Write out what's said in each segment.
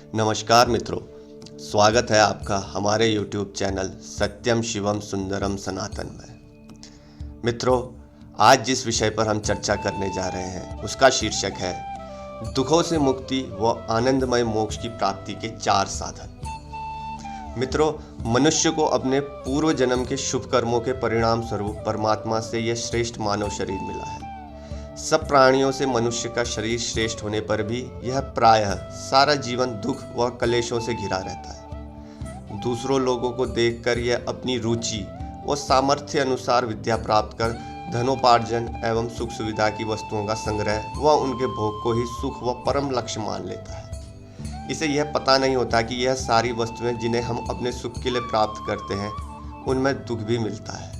नमस्कार मित्रों, स्वागत है आपका हमारे YouTube चैनल सत्यम शिवम सुंदरम सनातन में। मित्रों, आज जिस विषय पर हम चर्चा करने जा रहे हैं उसका शीर्षक है दुखों से मुक्ति व आनंदमय मोक्ष की प्राप्ति के 4 साधन। मित्रों, मनुष्य को अपने पूर्व जन्म के शुभ कर्मों के परिणाम स्वरूप परमात्मा से यह श्रेष्ठ मानव शरीर मिला है। सब प्राणियों से मनुष्य का शरीर श्रेष्ठ होने पर भी यह प्रायः सारा जीवन दुख व कलेशों से घिरा रहता है। दूसरों लोगों को देखकर यह अपनी रुचि व सामर्थ्य अनुसार विद्या प्राप्त कर धनोपार्जन एवं सुख सुविधा की वस्तुओं का संग्रह व उनके भोग को ही सुख व परम लक्ष्य मान लेता है। इसे यह पता नहीं होता कि यह सारी वस्तुएं जिन्हें हम अपने सुख के लिए प्राप्त करते हैं उनमें दुख भी मिलता है।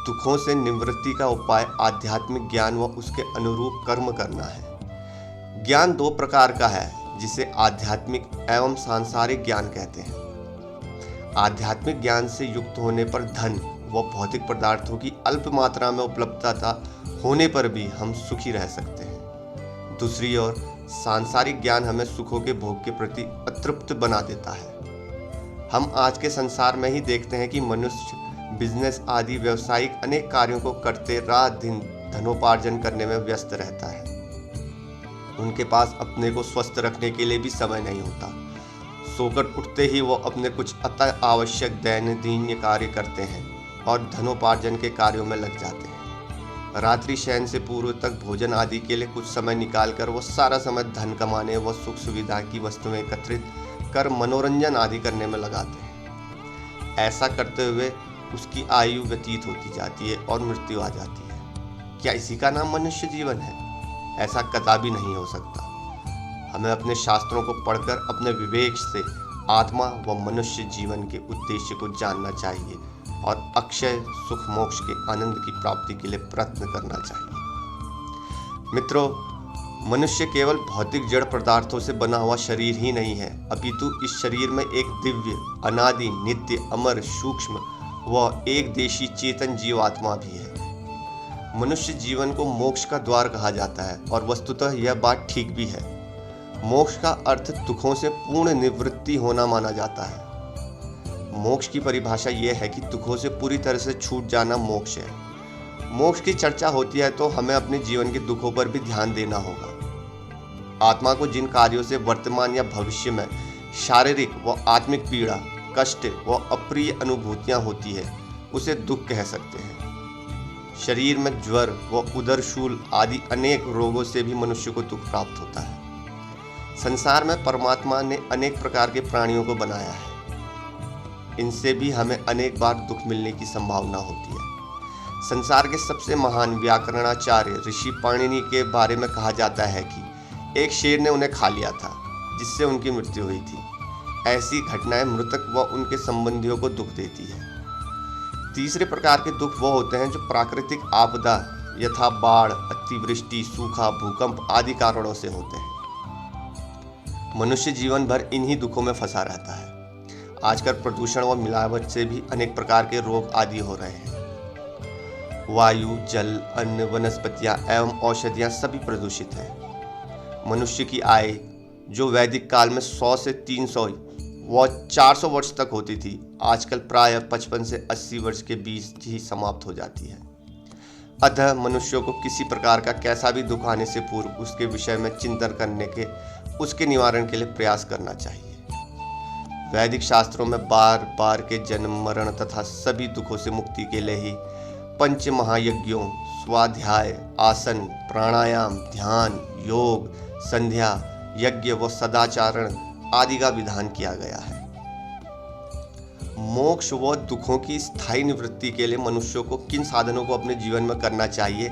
दुखों से निवृत्ति का उपाय आध्यात्मिक ज्ञान व उसके अनुरूप कर्म करना है। ज्ञान 2 प्रकार का है, जिसे आध्यात्मिक एवं सांसारिक ज्ञान कहते हैं। आध्यात्मिक ज्ञान से युक्त होने पर धन व भौतिक पदार्थों की अल्प मात्रा में उपलब्धता होने पर भी हम सुखी रह सकते हैं। दूसरी ओर सांसारिक ज्ञान हमें सुखों के भोग के प्रति अतृप्त बना देता है। हम आज के संसार में ही देखते हैं कि मनुष्य बिजनेस आदि व्यवसायिक अनेक कार्यों को करते रात दिन धनोपार्जन करने में व्यस्त रहता है। उनके पास अपने को स्वस्थ रखने के लिए भी समय नहीं होता। सोकर उठते ही वो अपने कुछ अति आवश्यक दैनंदिन कार्य करते हैं और धनोपार्जन के कार्यों में लग जाते हैं। रात्रि शयन से पूर्व तक भोजन आदि के लिए कुछ समय निकालकर वो सारा समय धन कमाने व सुख सुविधा की वस्तुएं एकत्रित कर मनोरंजन आदि करने में लगाते हैं। ऐसा करते हुए उसकी आयु व्यतीत होती जाती है और मृत्यु आ जाती है। क्या इसी का नाम मनुष्य जीवन है? ऐसा कदापि नहीं हो सकता। हमें अपने शास्त्रों को पढ़कर अपने विवेक से आत्मा व मनुष्य जीवन के उद्देश्य को जानना चाहिए और अक्षय सुख मोक्ष के आनंद की प्राप्ति के लिए प्रयत्न करना चाहिए। मित्रों, मनुष्य केवल भौतिक जड़ पदार्थों से बना हुआ शरीर ही नहीं है, अपितु इस शरीर में एक दिव्य, अनादि, नित्य, अमर, सूक्ष्म वह एक देशी चेतन जीवात्मा भी है। मनुष्य जीवन को मोक्ष का द्वार कहा जाता है और वस्तुतः यह बात ठीक भी है। मोक्ष का अर्थ दुखों से पूर्ण निवृत्ति होना माना जाता है। मोक्ष की परिभाषा यह है कि दुखों से पूरी तरह से छूट जाना मोक्ष है। मोक्ष की चर्चा होती है तो हमें अपने जीवन के दुखों पर भी ध्यान देना होगा। आत्मा को जिन कार्यों से वर्तमान या भविष्य में शारीरिक व आत्मिक पीड़ा, कष्ट व अप्रिय अनुभूतियां होती है उसे दुख कह सकते हैं। शरीर में ज्वर व उदरशूल आदि अनेक रोगों से भी मनुष्य को दुख प्राप्त होता है। संसार में परमात्मा ने अनेक प्रकार के प्राणियों को बनाया है। इनसे भी हमें अनेक बार दुख मिलने की संभावना होती है। संसार के सबसे महान व्याकरणाचार्य ऋषि पाणिनि के बारे में कहा जाता है कि एक शेर ने उन्हें खा लिया था, जिससे उनकी मृत्यु हुई थी। ऐसी घटनाएं मृतक व उनके संबंधियों को दुख देती है। तीसरे प्रकार के दुख वो होते हैं जो प्राकृतिक आपदा यथा बाढ़, अतिवृष्टि, सूखा, भूकंप आदि कारणों से होते हैं। मनुष्य जीवन भर इन्हीं दुखों में फंसा रहता है। आजकल प्रदूषण व मिलावट से भी अनेक प्रकार के रोग आदि हो रहे हैं। वायु, जल, अन्न, वनस्पतियां एवं औषधियां सभी प्रदूषित हैं। मनुष्य की आय जो वैदिक काल में 100 से 300 व 400 वर्ष तक होती थी, आजकल प्राय 55 से 80 वर्ष के बीच ही समाप्त हो जाती है। अतः मनुष्यों को किसी प्रकार का कैसा भी दुख आने से पूर्व उसके विषय में चिंतन करने के उसके निवारण के लिए प्रयास करना चाहिए। वैदिक शास्त्रों में बार बार के जन्म, मरण तथा सभी दुखों से मुक्ति के लिए ही पंच महायज्ञों, स्वाध्याय, आसन, प्राणायाम, ध्यान, योग, संध्या, यज्ञ व सदाचारण आदि का विधान किया गया है। मोक्ष व दुखों की स्थायी निवृत्ति के लिए मनुष्यों को किन साधनों को अपने जीवन में करना चाहिए,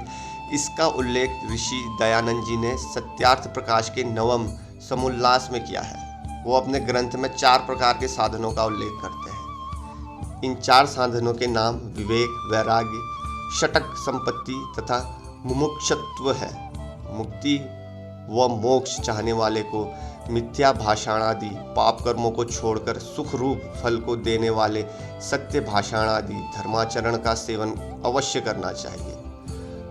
इसका उल्लेख ऋषि दयानंद जी ने सत्यार्थ प्रकाश के 9वें समुल्लास में किया है। वो अपने ग्रंथ में 4 प्रकार के साधनों का उल्लेख करते हैं। इन 4 साधनों के नाम विवेक, वैराग्य, षटक संपत्ति तथा मुमुक्षत्व है। मुक्ति व मोक्ष चाहने वाले को मिथ्या भाषण आदि पाप कर्मों को छोड़कर सुख रूप फल को देने वाले सत्य भाषण आदि धर्माचरण का सेवन अवश्य करना चाहिए।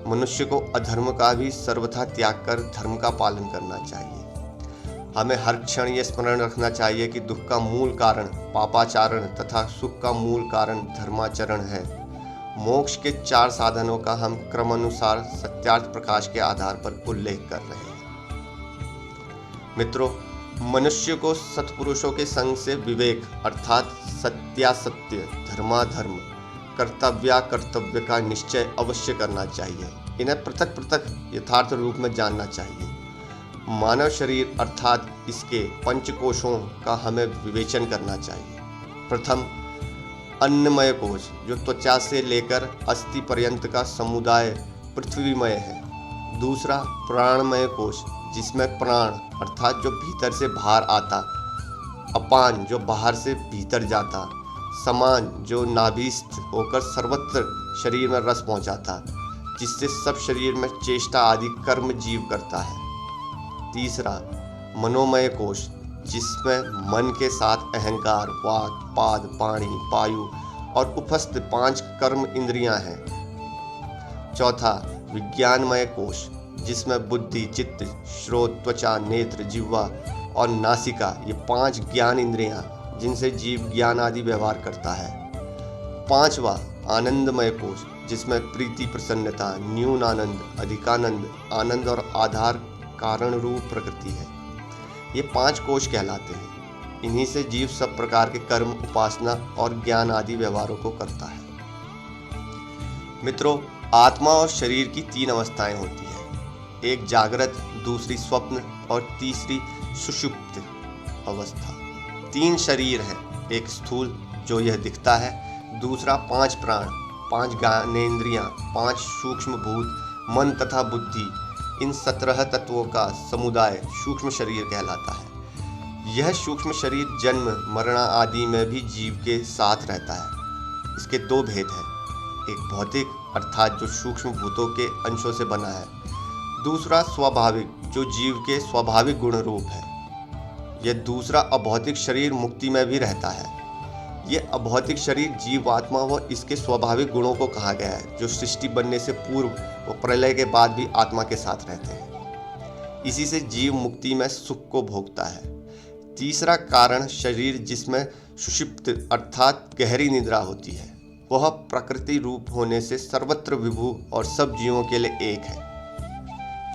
मनुष्य को अधर्म का भी सर्वथा त्याग कर धर्म का पालन करना चाहिए। हमें हर क्षण ये स्मरण रखना चाहिए कि दुख का मूल कारण पापाचारण तथा सुख का मूल कारण धर्माचरण है। मोक्ष के 4 साधनों का हम क्रमानुसार सत्यार्थ प्रकाश के आधार पर उल्लेख कर रहे हैं। मित्रों, मनुष्य को सत्पुरुषों के संग से विवेक अर्थात सत्यासत्य, धर्माधर्म, कर्तव्या कर्तव्य का निश्चय अवश्य करना चाहिए। इन्हें पृथक पृथक यथार्थ रूप में जानना चाहिए। मानव शरीर अर्थात इसके पंचकोशों का हमें विवेचन करना चाहिए। प्रथम, अन्नमय कोश जो त्वचा से लेकर अस्थि पर्यंत का समुदाय पृथ्वीमय है। दूसरा, प्राणमय कोश जिसमें प्राण अर्थात जो भीतर से बाहर आता, अपान जो बाहर से भीतर जाता, समान जो नाभिस्थ होकर सर्वत्र शरीर में रस पहुंचाता, जिससे सब शरीर में चेष्टा आदि कर्म जीव करता है। तीसरा, मनोमय कोश जिसमें मन के साथ अहंकार, वाक, पाद, पाणी, पायु और उपस्थ 5 कर्म इंद्रियां हैं। चौथा, विज्ञानमय कोश जिसमें बुद्धि, चित्त, श्रोत, त्वचा, नेत्र, जिह्वा और नासिका ये 5 ज्ञान इंद्रियां जिनसे जीव ज्ञान आदि व्यवहार करता है। पांचवा, आनंदमय कोश जिसमें प्रीति, प्रसन्नता, न्यून आनंद, अधिकानंद, आनंद और आधार कारण रूप प्रकृति है। ये 5 कोश कहलाते हैं। इन्हीं से जीव सब प्रकार के कर्म, उपासना और ज्ञान आदि व्यवहारों को करता है। मित्रों, आत्मा और शरीर की 3 अवस्थाएं होती है। एक जागृत, दूसरी स्वप्न और तीसरी सुषुप्त अवस्था। 3 शरीर हैं। एक स्थूल जो यह दिखता है, दूसरा 5 प्राण, 5 ज्ञानेंद्रियां, 5 सूक्ष्म भूत, मन तथा बुद्धि, इन 17 तत्वों का समुदाय सूक्ष्म शरीर कहलाता है। यह सूक्ष्म शरीर जन्म, मरण आदि में भी जीव के साथ रहता है। इसके 2 भेद हैं। एक भौतिक अर्थात जो सूक्ष्म भूतों के अंशों से बना है, दूसरा स्वाभाविक जो जीव के स्वाभाविक गुण रूप है। यह दूसरा अभौतिक शरीर मुक्ति में भी रहता है। यह अभौतिक शरीर जीवात्मा व इसके स्वाभाविक गुणों को कहा गया है, जो सृष्टि बनने से पूर्व व प्रलय के बाद भी आत्मा के साथ रहते हैं। इसी से जीव मुक्ति में सुख को भोगता है। तीसरा कारण शरीर जिसमें सुषुप्त अर्थात गहरी निद्रा होती है, वह प्रकृति रूप होने से सर्वत्र विभु और सब जीवों के लिए एक है।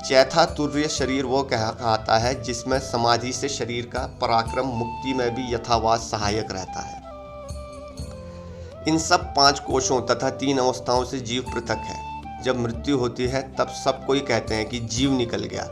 चौथा तुर्य शरीर वो कहलाता है जिसमें समाधि से शरीर का पराक्रम मुक्ति में भी यथावत सहायक रहता है। इन सब 5 कोशों तथा 3 अवस्थाओं से जीव पृथक है। जब मृत्यु होती है तब सब कोई कहते हैं कि जीव निकल गया।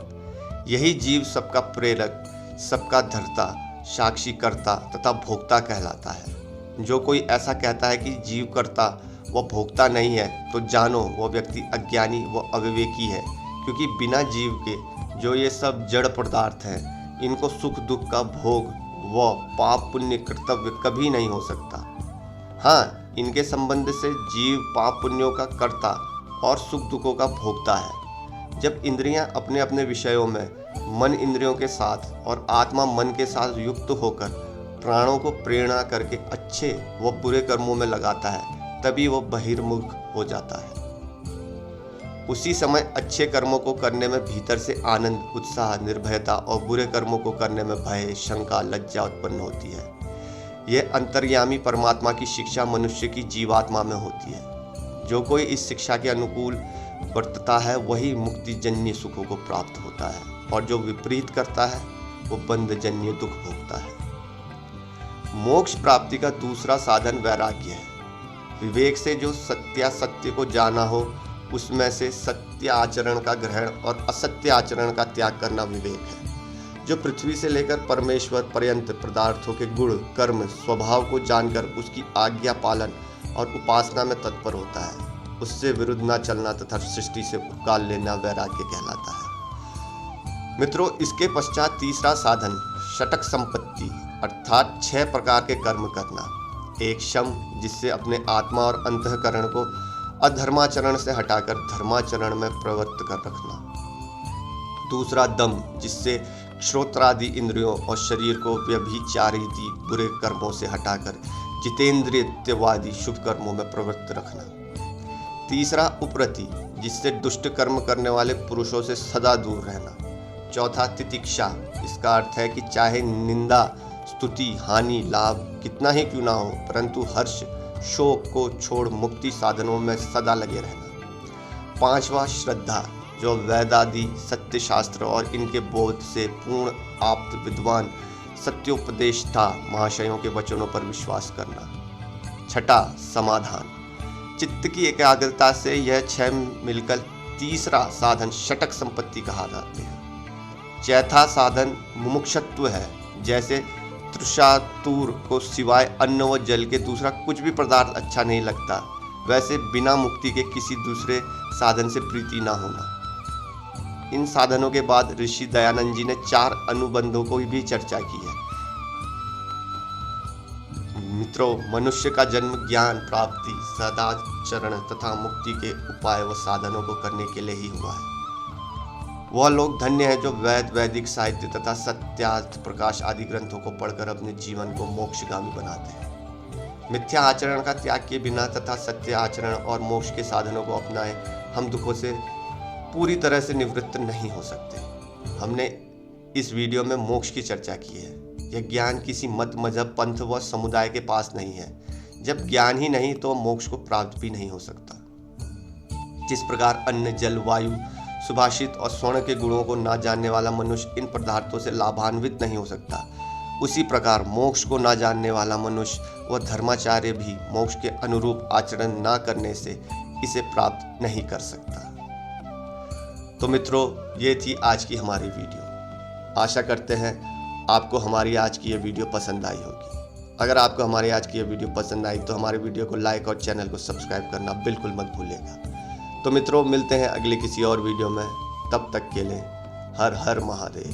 यही जीव सबका प्रेरक, सबका धर्ता, साक्षी कर्ता तथा भोक्ता कहलाता है। जो कोई ऐसा कहता है कि जीव कर्ता व भोक्ता नहीं है, तो जानो वह व्यक्ति अज्ञानी व अविवेकी है, क्योंकि बिना जीव के जो ये सब जड़ पदार्थ हैं, इनको सुख दुख का भोग व पाप पुण्य कर्तव्य कभी नहीं हो सकता। हाँ, इनके संबंध से जीव पाप पुण्यों का कर्ता और सुख दुखों का भोगता है। जब इंद्रियां अपने अपने विषयों में मन इंद्रियों के साथ और आत्मा मन के साथ युक्त होकर प्राणों को प्रेरणा करके अच्छे व बुरे कर्मों में लगाता है, तभी वह बहिर्मुख हो जाता है। उसी समय अच्छे कर्मों को करने में भीतर से आनंद, उत्साह, निर्भयता और बुरे कर्मों को करने में भय, शंका, लज्जा उत्पन्न होती है। यह अंतर्यामी परमात्मा की शिक्षा मनुष्य की जीवात्मा में होती है। जो कोई इस शिक्षा के अनुकूल बरतता है वही मुक्तिजन्य सुखों को प्राप्त होता है, और जो विपरीत करता है वो बंधजन्य दुख भोगता है। मोक्ष प्राप्ति का दूसरा साधन वैराग्य है। विवेक से जो सत्यासत्य को जाना हो, उसमें से सत्य आचरण का ग्रहण और असत्य आचरण का त्याग करना विवेक है। जो पृथ्वी से लेकर परमेश्वर पर्यंत पदार्थों के गुण, कर्म, स्वभाव को जानकर उसकी आज्ञा पालन और उपासना में तत्पर होता है, उससे विरुद्ध न चलना तथा सृष्टि से उपकार लेना वैराग्य कहलाता है। मित्रों, इसके पश्चात तीसरा साधन षटक संपत्ति अर्थात 6 प्रकार के कर्म करना। एक शम जिससे अपने आत्मा और अंतःकरण को अधर्माचरण से हटाकर धर्माचरण में प्रवृत्त कर रखना। दूसरा दम जिससे श्रोत्रादि इंद्रियों और शरीर को व्यभिचारित बुरे कर्मों से हटाकर जितेंद्रियवादी शुभ कर्मों में प्रवृत्त रखना। तीसरा उपरति जिससे दुष्ट कर्म करने वाले पुरुषों से सदा दूर रहना। चौथा तितिक्षा, इसका अर्थ है कि चाहे निंदा, स्तुति, हानि, लाभ कितना ही क्यों ना हो, परंतु हर्ष, शोक को छोड़ मुक्ति साधनों में सदा लगे रहना। पांचवा श्रद्धा, जो वेदादि सत्य शास्त्र और इनके बोध से पूर्ण आप्त विद्वान सत्योपदेष्टा महाशयों के वचनों पर विश्वास करना। छठा समाधान, चित्त की एकाग्रता से यह 6 मिलकर तीसरा साधन षटक संपत्ति कहा जाता है। चौथा साधन मुमुक्षत्व है, जैसे तृषातुर को सिवाय अन्न व जल के दूसरा कुछ भी पदार्थ अच्छा नहीं लगता, वैसे बिना मुक्ति के किसी दूसरे साधन से प्रीति ना होना। इन साधनों के बाद ऋषि दयानंद जी ने 4 अनुबंधों को भी चर्चा की है। मित्रों, मनुष्य का जन्म ज्ञान प्राप्ति, सदाचरण तथा मुक्ति के उपाय व साधनों को करने के लिए ही हुआ है। वह लोग धन्य है जो वैदिक साहित्य तथा सत्यार्थ प्रकाश आदि ग्रंथों को पढ़कर अपने जीवन को मोक्षगामी बनाते हैं। मिथ्या आचरण का त्याग किए बिना तथा सत्य आचरण और मोक्ष के साधनों को अपनाए हम दुखों से पूरी तरह से निवृत्त नहीं हो सकते। हमने इस वीडियो में मोक्ष की चर्चा की है। यह ज्ञान किसी मत, मजहब, पंथ व समुदाय के पास नहीं है। जब ज्ञान ही नहीं तो मोक्ष को प्राप्त भी नहीं हो सकता। जिस प्रकार अन्न, जल, वायु, सुभाषित और स्वर्ण के गुणों को ना जानने वाला मनुष्य इन पदार्थों से लाभान्वित नहीं हो सकता, उसी प्रकार मोक्ष को ना जानने वाला मनुष्य व धर्माचार्य भी मोक्ष के अनुरूप आचरण ना करने से इसे प्राप्त नहीं कर सकता। तो मित्रों, ये थी आज की हमारी वीडियो। आशा करते हैं आपको हमारी आज की ये वीडियो पसंद आई होगी। अगर आपको हमारी आज की ये वीडियो पसंद आई तो हमारे वीडियो को लाइक और चैनल को सब्सक्राइब करना बिल्कुल मत भूलिएगा। तो मित्रों, मिलते हैं अगले किसी और वीडियो में। तब तक के लिए हर हर महादेव।